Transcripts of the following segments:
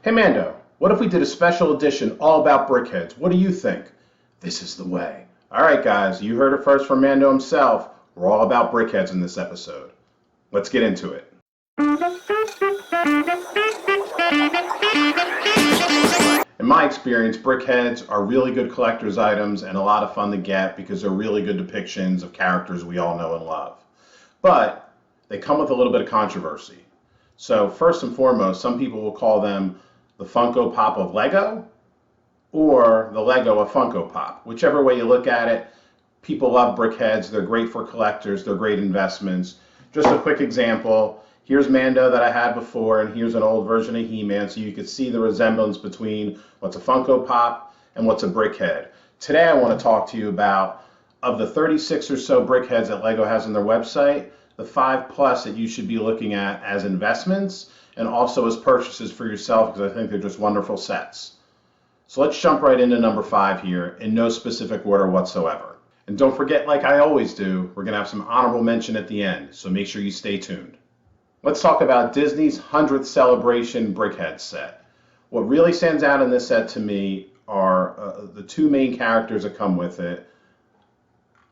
Hey Mando, what if we did a special edition all about Brickheadz? What do you think? This is the way. Alright guys, you heard it first from Mando himself. We're all about Brickheadz in this episode. Let's get into it. In my experience, Brickheadz are really good collector's items and a lot of fun to get because they're really good depictions of characters we all know and love. But they come with a little bit of controversy. So first and foremost, some people will call them the Funko Pop of Lego or the Lego of Funko Pop. Whichever way you look at it, people love Brickheadz. They're great for collectors. They're great investments. Just a quick example. Here's Mando that I had before, and here's an old version of He-Man, so you could see the resemblance between what's a Funko Pop and what's a Brickhead. Today I want to talk to you about, of the 36 or so Brickheadz that Lego has on their website, the 5+ that you should be looking at as investments and also as purchases for yourself, because I think they're just wonderful sets. So let's jump right into number 5 here in no specific order whatsoever. And don't forget, like I always do, we're going to have some honorable mention at the end, so make sure you stay tuned. Let's talk about Disney's 100th Celebration Brickheadz set. What really stands out in this set to me are the two main characters that come with it.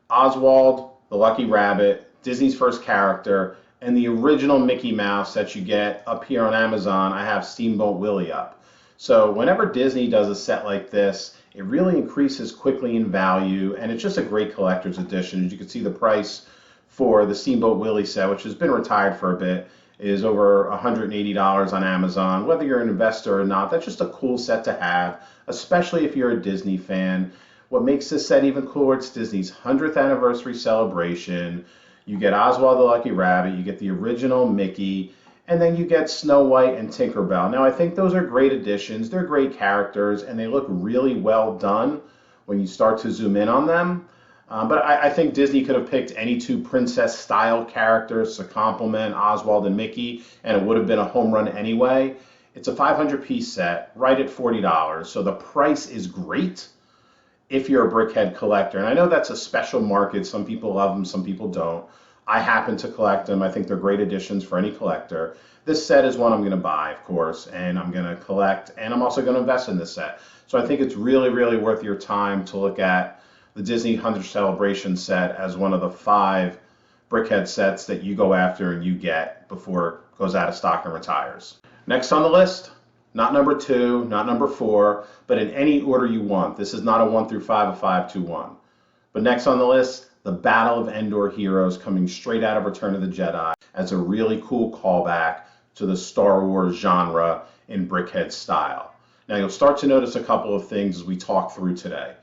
Oswald, the Lucky Rabbit, Disney's first character, and the original Mickey Mouse that you get up here on Amazon. I have Steamboat Willie up. So whenever Disney does a set like this, it really increases quickly in value, and it's just a great collector's edition. As you can see, the price for the Steamboat Willie set, which has been retired for a bit, is over $180 on Amazon. Whether you're an investor or not, that's just a cool set to have, especially if you're a Disney fan. What makes this set even cooler, it's Disney's 100th anniversary celebration. You get Oswald the Lucky Rabbit, you get the original Mickey, and then you get Snow White and Tinkerbell. Now, I think those are great additions. They're great characters, and they look really well done when you start to zoom in on them. But I think Disney could have picked any two princess-style characters to complement Oswald and Mickey, and it would have been a home run anyway. It's a 500-piece set, right at $40, so the price is great if you're a Brickhead collector. And I know that's a special market. Some people love them, some people don't. I happen to collect them. I think they're great additions for any collector. This set is one I'm going to buy, of course, and I'm going to collect, and I'm also going to invest in this set. So I think it's really, really worth your time to look at the Disney 100th Celebration set as one of the 5 Brickhead sets that you go after and you get before it goes out of stock and retires. Next on the list, not number 2, not number 4, but in any order you want. This is not a 1 through 5, a 5 to 1. But next on the list, the Battle of Endor Heroes, coming straight out of Return of the Jedi as a really cool callback to the Star Wars genre in Brickhead style. Now you'll start to notice a couple of things as we talk through today.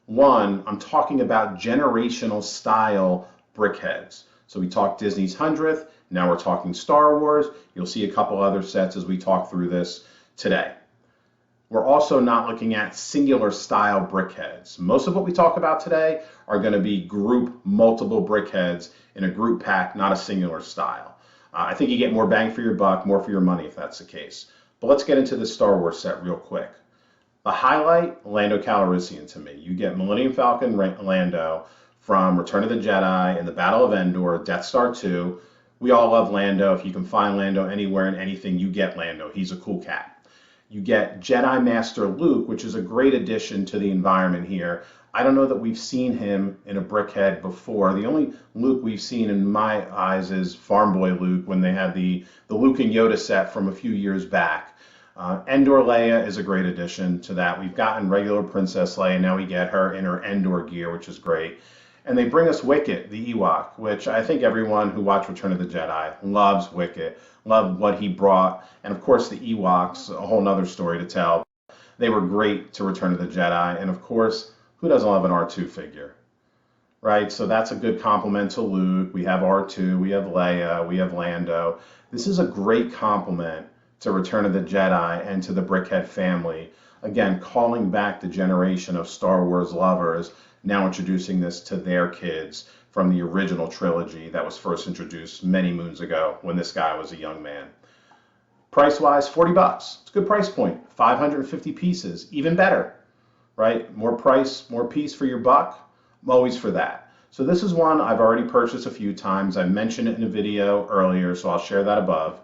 One, I'm talking about generational style Brickheads. So we talked Disney's 100th, now we're talking Star Wars. You'll see a couple other sets as we talk through this today. We're also not looking at singular style Brickheads. Most of what we talk about today are going to be group multiple Brickheads in a group pack, not a singular style. I think you get more bang for your buck, more for your money if that's the case. But let's get into the Star Wars set real quick. The highlight, Lando Calrissian to me. You get Millennium Falcon Lando from Return of the Jedi and the Battle of Endor, Death Star 2. We all love Lando. If you can find Lando anywhere in anything, you get Lando. He's a cool cat. You get Jedi Master Luke, which is a great addition to the environment here. I don't know that we've seen him in a Brickhead before. The only Luke we've seen in my eyes is Farm Boy Luke when they had the Luke and Yoda set from a few years back. Endor Leia is a great addition to that. We've gotten regular Princess Leia. Now we get her in her Endor gear, which is great. And they bring us Wicket, the Ewok, which I think everyone who watched Return of the Jedi loves Wicket, loved what he brought. And of course, the Ewoks, a whole nother story to tell. They were great to Return of the Jedi. And of course, who doesn't love an R2 figure? Right? So that's a good compliment to Luke. We have R2, we have Leia, we have Lando. This is a great compliment to Return of the Jedi and to the Brickhead family. Again, calling back the generation of Star Wars lovers, now introducing this to their kids from the original trilogy that was first introduced many moons ago when this guy was a young man. Price-wise, $40. It's a good price point. 550 pieces, even better, right? More price, more piece for your buck. I'm always for that. So this is one I've already purchased a few times. I mentioned it in a video earlier, so I'll share that above.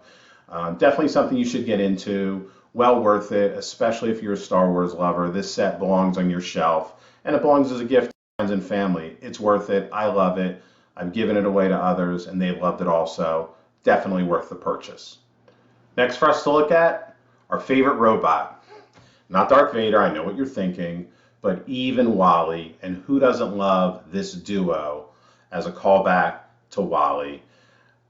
Definitely something you should get into. well worth it, especially if you're a Star Wars lover. This set belongs on your shelf, and it belongs as a gift to friends and family. It's worth it. I love it. I've given it away to others, and they've loved it also. Definitely worth the purchase. Next for us to look at, our favorite robot. Not Darth Vader, I know what you're thinking, but Eve and Wally, and who doesn't love this duo as a callback to Wally?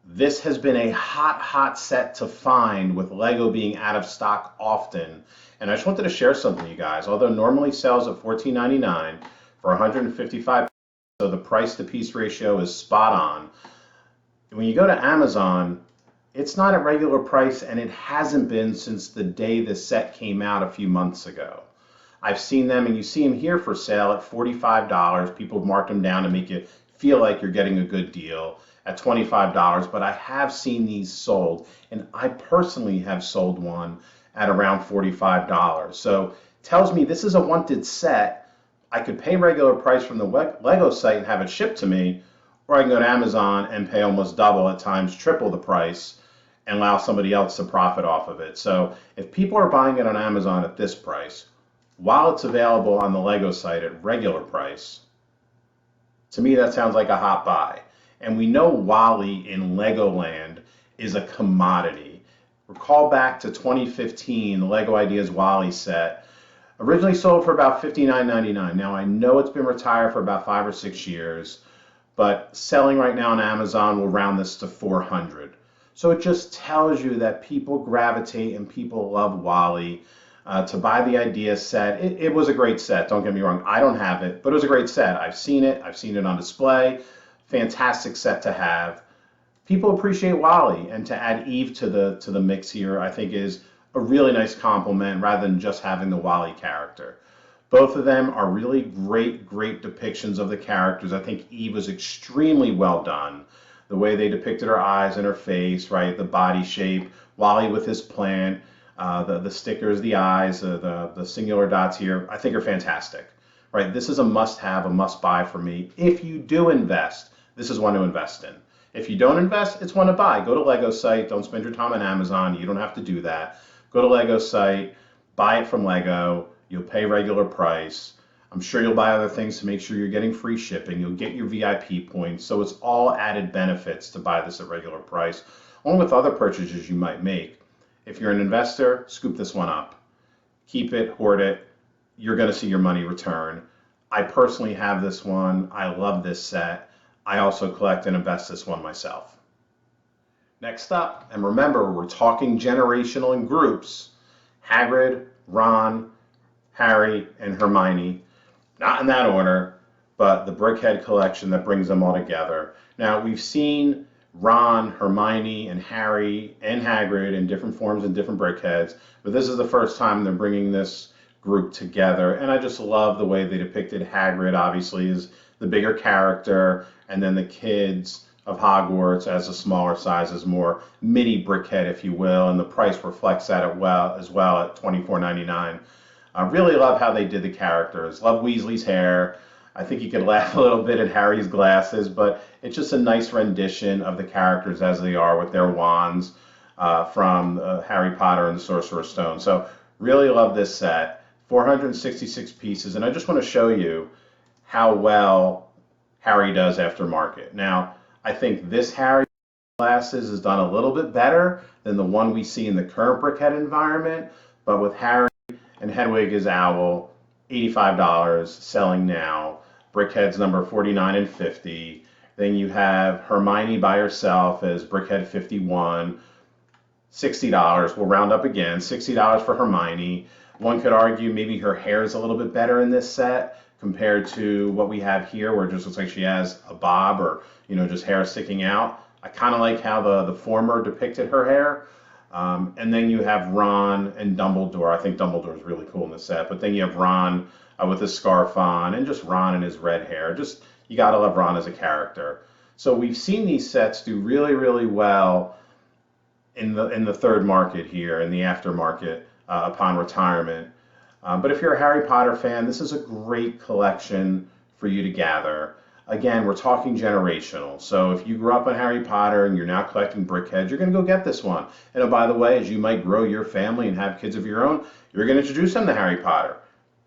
This has been a hot set to find with LEGO being out of stock often. And I just wanted to share something with you guys. Although normally sells at $14.99 for 155, so the price to piece ratio is spot on. When you go to Amazon, it's not at regular price, and it hasn't been since the day the set came out a few months ago. I've seen them, and you see them here for sale at $45. People have marked them down to make you feel like you're getting a good deal at $25, but I have seen these sold, and I personally have sold one at around $45. So tells me this is a wanted set. I could pay regular price from the LEGO site and have it shipped to me, or I can go to Amazon and pay almost double, at times triple the price, and allow somebody else to profit off of it. So if people are buying it on Amazon at this price, while it's available on the LEGO site at regular price, to me that sounds like a hot buy. And we know Wally in Legoland is a commodity. Recall back to 2015, the LEGO Ideas Wally set originally sold for about $59.99. Now I know it's been retired for about 5 or 6 years, but selling right now on Amazon will round this to $400. So it just tells you that people gravitate and people love Wally. To buy the idea set, it was a great set, don't get me wrong. I don't have it, but it was a great set. I've seen it on display. Fantastic set to have. People appreciate Wally, and to add Eve to the mix here, I think is a really nice compliment rather than just having the Wally character. Both of them are really great depictions of the characters. I think Eve was extremely well done. The way they depicted her eyes and her face, right? The body shape. Wally with his plant, the stickers, the eyes, the singular dots here, I think are fantastic. Right? This is a must-have, a must-buy for me. If you do invest, this is one to invest in. If you don't invest, it's one to buy. Go to LEGO site. Don't spend your time on Amazon. You don't have to do that. Go to LEGO site. Buy it from LEGO. You'll pay regular price. I'm sure you'll buy other things to make sure you're getting free shipping. You'll get your VIP points. So it's all added benefits to buy this at regular price, along with other purchases you might make. If you're an investor, scoop this one up. Keep it, hoard it. You're going to see your money return. I personally have this one. I love this set. I also collect and invest this one myself. Next up, and remember, we're talking generational in groups, Hagrid, Ron, Harry, and Hermione. Not in that order, but the Brickhead collection that brings them all together. Now, we've seen Ron, Hermione, and Harry, and Hagrid in different forms and different Brickheads, but this is the first time they're bringing this group together, and I just love the way they depicted Hagrid, obviously, as the bigger character, and then the kids of Hogwarts as a smaller size, as more mini Brickhead, if you will, and the price reflects that as well at $24.99. I really love how they did the characters. Love Weasley's hair. I think you could laugh a little bit at Harry's glasses, but it's just a nice rendition of the characters as they are with their wands from Harry Potter and the Sorcerer's Stone. So really love this set. 466 pieces, and I just want to show you how well Harry does aftermarket. Now, I think this Harry glasses is done a little bit better than the one we see in the current Brickhead environment, but with Harry and Hedwig as Owl, $85 selling now. Brickhead's number 49 and 50. Then you have Hermione by herself as Brickhead 51, $60. We'll round up again, $60 for Hermione. One could argue maybe her hair is a little bit better in this set compared to what we have here, where it just looks like she has a bob or, just hair sticking out. I kind of like how the former depicted her hair. And then you have Ron and Dumbledore. I think Dumbledore is really cool in this set. But then you have Ron with his scarf on, and just Ron and his red hair. Just, you got to love Ron as a character. So we've seen these sets do really well in the third market here, in the aftermarket upon retirement. But if you're a Harry Potter fan, this is a great collection for you to gather. Again, we're talking generational. So if you grew up on Harry Potter and you're now collecting Brickheadz, you're going to go get this one. And oh, by the way, as you might grow your family and have kids of your own, you're going to introduce them to Harry Potter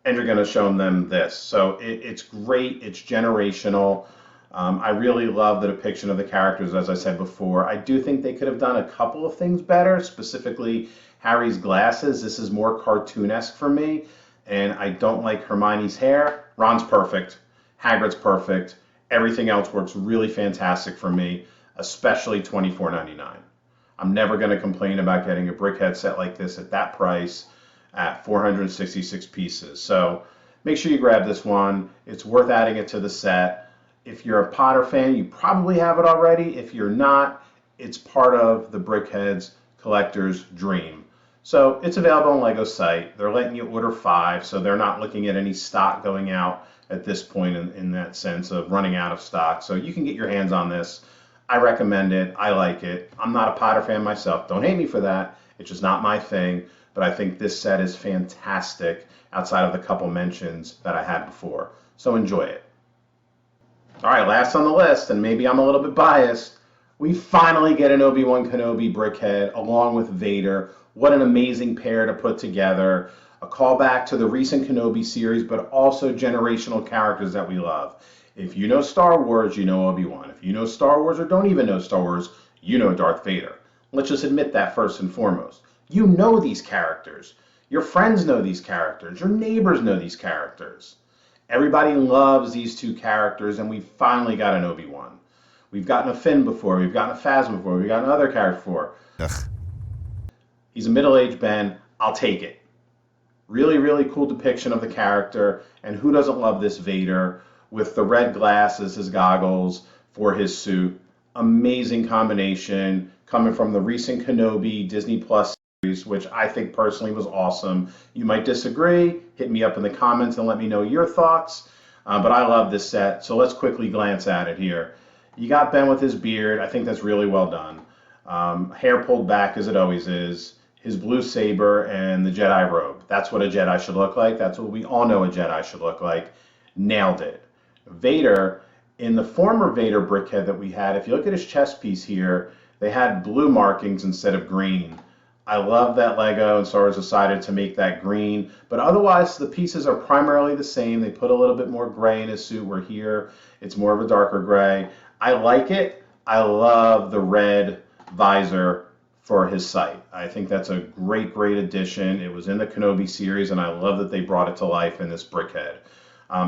and you're going to show them this. So it's great. It's generational. I really love the depiction of the characters, as I said before. I do think they could have done a couple of things better, specifically Harry's glasses. This is more cartoonesque for me, and I don't like Hermione's hair. Ron's perfect. Hagrid's perfect. Everything else works really fantastic for me, especially $24.99. I'm never going to complain about getting a Brickhead set like this at that price at 466 pieces. So make sure you grab this one. It's worth adding it to the set. If you're a Potter fan, you probably have it already. If you're not, it's part of the Brickheadz collector's dream. So it's available on LEGO's site. They're letting you order 5, so they're not looking at any stock going out at this point in that sense of running out of stock. So you can get your hands on this. I recommend it. I like it. I'm not a Potter fan myself. Don't hate me for that. It's just not my thing. But I think this set is fantastic outside of the couple mentions that I had before. So enjoy it. All right, last on the list, and maybe I'm a little bit biased, we finally get an Obi-Wan Kenobi Brickhead along with Vader. What an amazing pair to put together. A callback to the recent Kenobi series, but also generational characters that we love. If you know Star Wars, you know Obi-Wan. If you know Star Wars or don't even know Star Wars, you know Darth Vader. Let's just admit that first and foremost. You know these characters. Your friends know these characters. Your neighbors know these characters. Everybody loves these two characters, and we finally got an Obi-Wan. We've gotten a Finn before, we've gotten a Phasma before, we've gotten other characters before. Ugh. He's a middle-aged Ben. I'll take it. Really, really cool depiction of the character, and who doesn't love this Vader with the red glasses, his goggles for his suit. Amazing combination coming from the recent Kenobi Disney Plus series, which I think personally was awesome. You might disagree. Hit me up in the comments and let me know your thoughts. But I love this set, so let's quickly glance at it here. You got Ben with his beard. I think that's really well done. Hair pulled back as it always is. His blue saber and the Jedi robe. That's what a Jedi should look like. That's what we all know a Jedi should look like. Nailed it. Vader, in the former Vader Brickhead that we had, if you look at his chest piece here, they had blue markings instead of green. I love that LEGO and Star Wars decided to make that green, but otherwise the pieces are primarily the same. They put a little bit more gray in his suit, where here it's more of a darker gray. I like it. I love the red visor for his sight. I think that's a great, great addition. It was in the Kenobi series, and I love that they brought it to life in this Brickhead.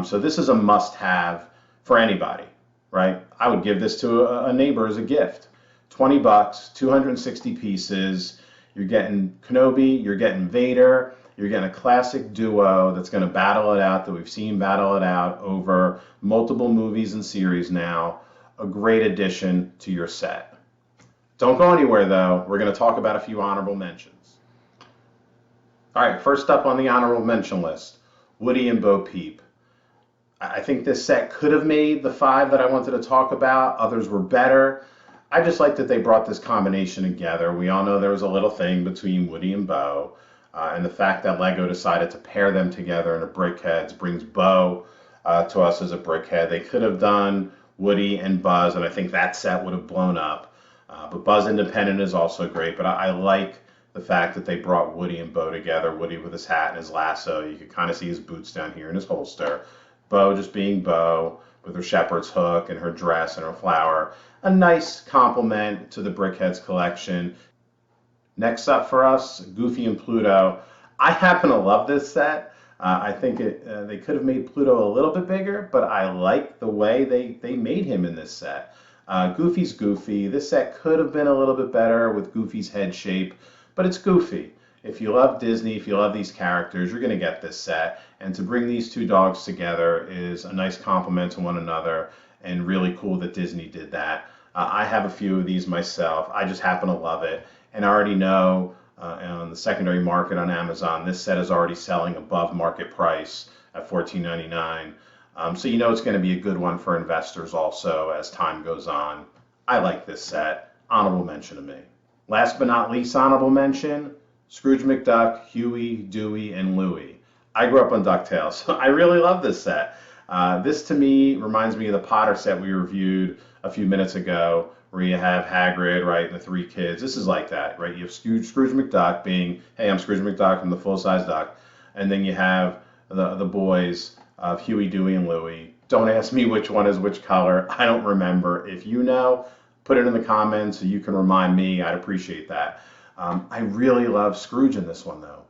So this is a must-have for anybody, right? I would give this to a neighbor as a gift. 20 bucks, 260 pieces. You're getting Kenobi, you're getting Vader, you're getting a classic duo that's going to battle it out, that we've seen battle it out over multiple movies and series now. A great addition to your set. Don't go anywhere, though. We're going to talk about a few honorable mentions. All right, first up on the honorable mention list, Woody and Bo Peep. I think this set could have made the 5 that I wanted to talk about. Others were better. I just like that they brought this combination together. We all know there was a little thing between Woody and Bo, and the fact that LEGO decided to pair them together in a Brickheadz brings Bo to us as a Brickhead. They could have done Woody and Buzz, and I think that set would have blown up. But Buzz Independent is also great, but I like the fact that they brought Woody and Bo together. Woody with his hat and his lasso. You could kind of see his boots down here in his holster. Bo just being Bo with her shepherd's hook and her dress and her flower. A nice compliment to the Brickheadz collection. Next up for us, Goofy and Pluto. I happen to love this set. I think they could have made Pluto a little bit bigger, but I like the way they made him in this set. Goofy's Goofy. This set could have been a little bit better with Goofy's head shape, but it's Goofy. If you love Disney, if you love these characters, you're going to get this set. And to bring these two dogs together is a nice compliment to one another, and really cool that Disney did that. I have a few of these myself. I just happen to love it. And I already know on the secondary market on Amazon, this set is already selling above market price at $14.99. So you know it's going to be a good one for investors also as time goes on. I like this set. Honorable mention to me. Last but not least, honorable mention, Scrooge McDuck, Huey, Dewey, and Louie. I grew up on DuckTales, so I really love this set. This to me reminds me of the Potter set we reviewed a few minutes ago, where you have Hagrid, right, and the three kids. This is like that, right? You have Scrooge McDuck being, hey, I'm Scrooge McDuck, I'm the full-size duck. And then you have the boys of Huey, Dewey, and Louie. Don't ask me which one is which color. I don't remember. If you know, put it in the comments so you can remind me. I'd appreciate that. I really love Scrooge in this one, though.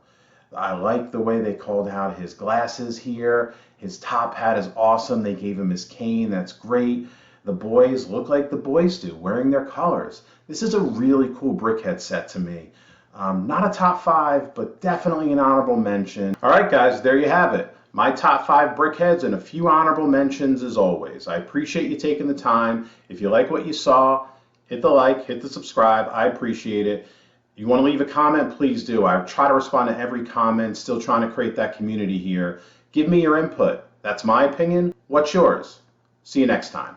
I like the way they called out his glasses here. His top hat is awesome. They gave him his cane. That's great. The boys look like the boys do, wearing their colors. This is a really cool Brickhead set to me. Not a top 5, but definitely an honorable mention. All right, guys, there you have it. My top 5 Brickheads and a few honorable mentions as always. I appreciate you taking the time. If you like what you saw, hit the like, hit the subscribe. I appreciate it. You want to leave a comment, please do. I try to respond to every comment, still trying to create that community here. Give me your input. That's my opinion. What's yours? See you next time.